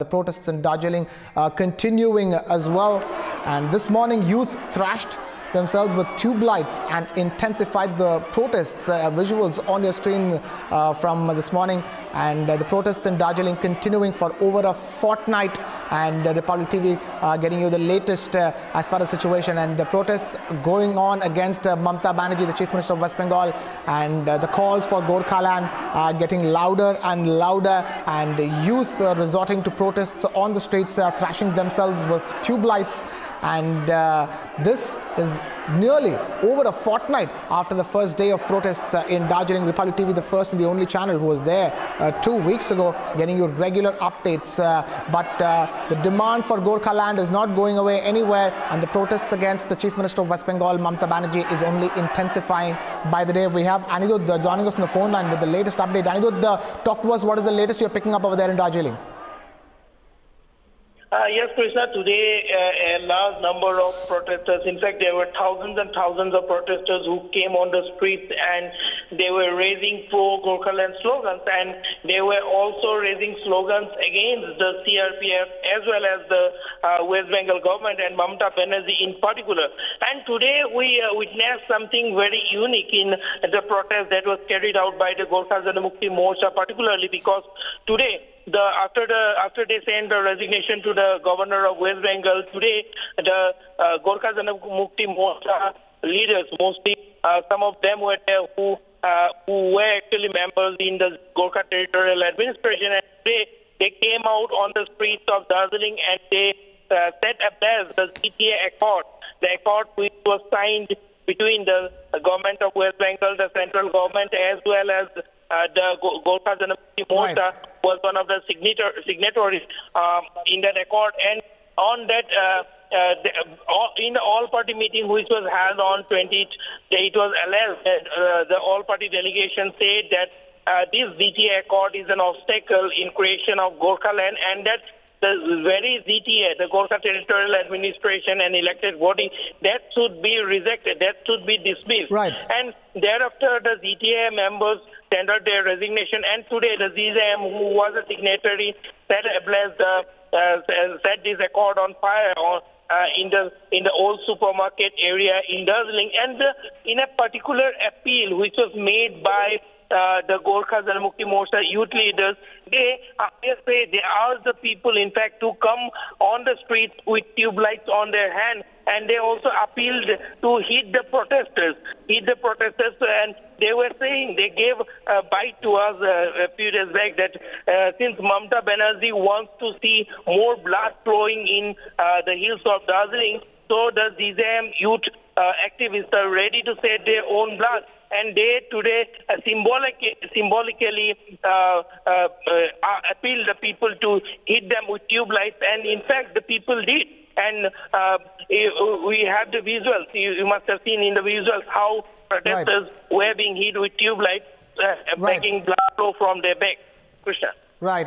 The protests in Darjeeling continuing as well, and this morning youth thrashed themselves with tube lights and intensified the protests. Visuals on your screen from this morning, and the protests in Darjeeling continuing for over a fortnight, and Republic TV getting you the latest as far as situation, and the protests going on against Mamata Banerjee, the Chief Minister of West Bengal, and the calls for Gorkhaland are getting louder and louder, and youth resorting to protests on the streets, thrashing themselves with tube lights. And this is nearly over a fortnight after the first day of protests in Darjeeling. Republic TV, the first and the only channel who was there 2 weeks ago, getting you regular updates. But the demand for Gorkhaland is not going away anywhere, and the protests against the Chief Minister of West Bengal, Mamata Banerjee, is only intensifying by the day. We have Anirudh joining us on the phone line with the latest update. Anirudh, talk to us. What is the latest you're picking up over there in Darjeeling? Yes, Krishna, today a large number of protesters, in fact there were thousands and thousands of protesters who came on the streets, and they were raising pro-Gorkhaland slogans, and they were also raising slogans against the CRPF as well as the West Bengal government and Mamata Banerjee in particular. And today we witnessed something very unique in the protest that was carried out by the Gorkha Janamukti Morcha, particularly because today, after they sent the resignation to the governor of West Bengal, today the Gorkha Janamukti Morcha leaders, mostly some of them were there who were actually members in the Gorkha Territorial Administration, and today they came out on the streets of Darjeeling and they set ablaze the GTA Accord, the accord which was signed between the government of West Bengal, the central government, as well as the Gorkha Janamukti Morcha was one of the signatories in that accord. And on that, in the all-party meeting which was held on 20th, it was alleged that the all-party delegation said that this GTA Accord is an obstacle in creation of Gorkhaland, and that the very GTA, the Gorkha Territorial Administration and elected body, that should be rejected, that should be dismissed. Right. And thereafter, the GTA members tendered their resignation, and today the GJM, who was a signatory, set this accord on fire in the old supermarket area in Darjeeling. And in a particular appeal which was made by the Gorkha Janamukti Morcha youth leaders, they asked the people, in fact, to come on the streets with tube lights on their hand, and they also appealed to hit the protesters, and they were saying, they gave a bite to us a few days back that since Mamata Banerjee wants to see more blood flowing in the hills of Darjeeling, so the GJM youth activists are ready to shed their own blood. And they today symbolically appealed the people to hit them with tube lights, and in fact the people did. And we have the visuals. You must have seen in the visuals how protesters were being hit with tube lights, making blood flow from their back. Krishna. Right.